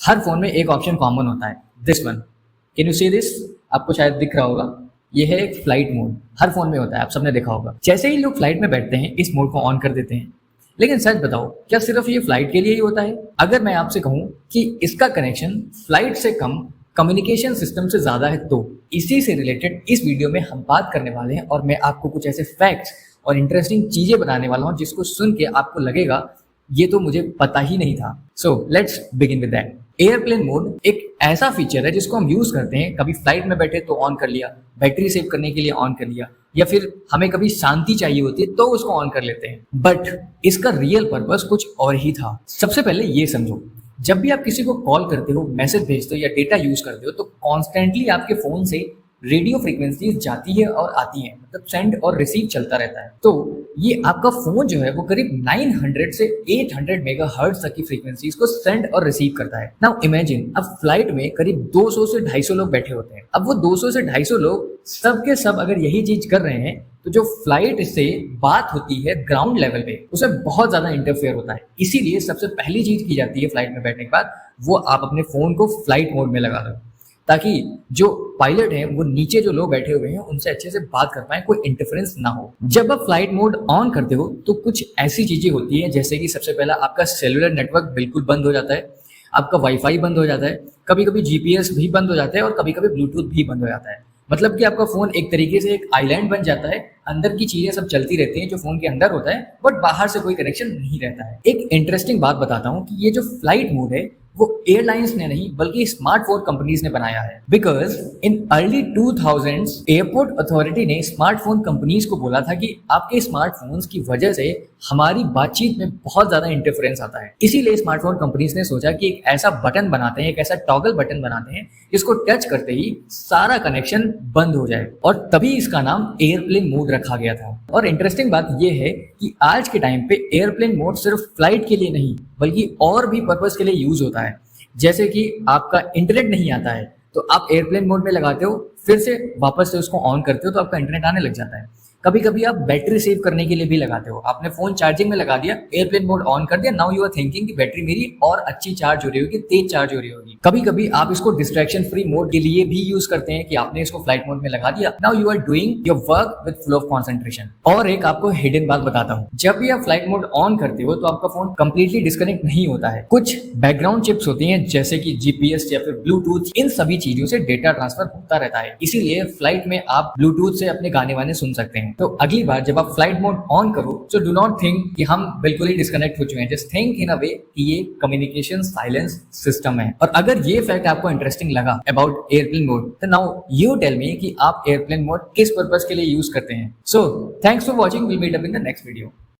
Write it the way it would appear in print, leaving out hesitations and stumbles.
हर phone में एक option common होता है, this one. Can you see this? आपको शायद दिख रहा होगा, ये है एक फ्लाइट मोड। हर फोन में होता है, आप सबने देखा होगा। जैसे ही लोग फ्लाइट में बैठते हैं इस मोड को ऑन कर देते हैं। लेकिन सच बताओ, क्या सिर्फ ये फ्लाइट के लिए ही होता है? अगर मैं आपसे कहूं कि इसका कनेक्शन फ्लाइट से कम कम्युनिकेशन सिस्टम से ज्यादा है, तो इसी से रिलेटेड इस वीडियो में हम बात करने वाले हैं और मैं आपको कुछ ऐसे फैक्ट्स और इंटरेस्टिंग चीजें बताने वाला हूं जिसको सुन के आपको लगेगा ये तो मुझे पता ही नहीं था। So let's begin with that. Airplane mode एक ऐसा फीचर है जिसको हम यूज करते हैं, कभी फ्लाइट में बैठे तो ऑन कर लिया, बैटरी सेव करने के लिए ऑन कर लिया, या फिर हमें कभी शांति चाहिए होती है तो उसको ऑन कर लेते हैं। बट इसका रियल पर्पस कुछ और ही था। सबसे पहले ये समझो, जब भी आप किसी को कॉल करते हो, मैसेज भेजते हो या डेटा यूज करते हो, तो कॉन्स्टेंटली आपके फोन से रेडियो फ्रीक्वेंसीज जाती है और आती है, मतलब सेंड और रिसीव चलता रहता है। तो ये आपका फोन जो है वो करीब 900 से 800 मेगाहर्ट्ज तक की फ्रीक्वेंसीज को सेंड और रिसीव करता है। नाउ इमेजिन, अब फ्लाइट में करीब 200 से 250 लोग बैठे होते हैं। अब वो 200 से 250 लोग सब के सब अगर यही चीज कर रहे हैं, तो जो फ्लाइट से बात होती है ग्राउंड लेवल पे, उसमें बहुत ज्यादा इंटरफेयर होता है। इसीलिए सबसे पहली चीज की जाती है फ्लाइट में बैठने के बाद, वो आप अपने फोन को फ्लाइट मोड में लगा दो, ताकि जो पायलट है वो नीचे जो लोग बैठे हुए हैं उनसे अच्छे से बात कर पाए, कोई इंटरफेरेंस ना हो। जब आप फ्लाइट मोड ऑन करते हो तो कुछ ऐसी चीजें होती है, जैसे कि सबसे पहला आपका सेलुलर नेटवर्क बिल्कुल बंद हो जाता है, आपका वाईफाई बंद हो जाता है, कभी कभी जीपीएस भी बंद हो जाता है और कभी कभी ब्लूटूथ भी बंद हो जाता है। मतलब कि आपका फोन एक तरीके से एक आइलैंड बन जाता है, अंदर की चीजें सब चलती रहती हैं जो फोन के अंदर होता है, बट बाहर से कोई कनेक्शन नहीं रहता है। एक इंटरेस्टिंग बात बताता हूँ कि ये जो फ्लाइट मोड है वो एयरलाइंस ने नहीं बल्कि स्मार्टफोन कंपनीज ने बनाया है। Because in early 2000s airport authority ने स्मार्टफोन कंपनीज को बोला था कि आपके स्मार्टफोन्स की वजह से हमारी बातचीत में बहुत ज्यादा इंटरफेरेंस आता है। इसीलिए स्मार्टफोन कंपनीज ने सोचा कि एक ऐसा बटन बनाते हैं, एक ऐसा टॉगल बटन बनाते हैं जिसको टच करते ही सारा कनेक्शन बंद हो जाए, और तभी इसका नाम एयरप्लेन मोड रखा गया था। और इंटरेस्टिंग बात यह है कि आज के टाइम पे एयरप्लेन मोड सिर्फ फ्लाइट के लिए नहीं बल्कि और भी पर्पस के लिए यूज होता है। जैसे कि आपका इंटरनेट नहीं आता है तो आप एयरप्लेन मोड में लगाते हो, फिर से वापस से उसको ऑन करते हो तो आपका इंटरनेट आने लग जाता है। कभी कभी आप बैटरी सेव करने के लिए भी लगाते हो, आपने फोन चार्जिंग में लगा दिया, एयरप्लेन मोड ऑन कर दिया, नाउ यू आर थिंकिंग कि बैटरी मेरी और अच्छी चार्ज हो रही होगी, तेज चार्ज हो रही होगी। कभी कभी आप इसको डिस्ट्रैक्शन फ्री मोड के लिए भी यूज करते हैं कि आपने इसको फ्लाइट मोड में लगा दिया, now you are doing your work with full of concentration. और एक आपको हिडन बात बताता हूँ, जब भी आप फ्लाइट मोड ऑन करते हो तो आपका फोन कंप्लीटली डिस्कनेक्ट नहीं होता है। कुछ बैकग्राउंड चिप्स होती हैं जैसे कि जीपीएस या फिर ब्लूटूथ, इन सभी चीजों से डेटा ट्रांसफर होता रहता है। इसीलिए फ्लाइट में आप ब्लूटूथ से अपने गाने वाने सुन सकते हैं। तो अगली बार जब आप फ्लाइट मोड ऑन करो तो डू नॉट थिंक कि हम बिल्कुल ही डिस्कनेक्ट हो चुके हैं, जस्ट थिंक इन अ वे कि ये कम्युनिकेशन साइलेंस सिस्टम है। और अगर ये फैक्ट आपको इंटरेस्टिंग लगा अबाउट एयरप्लेन मोड, तो नाउ यू टेल मी कि आप एयरप्लेन मोड किस पर्पस के लिए यूज करते हैं। So thanks for watching, will meet up in the next video.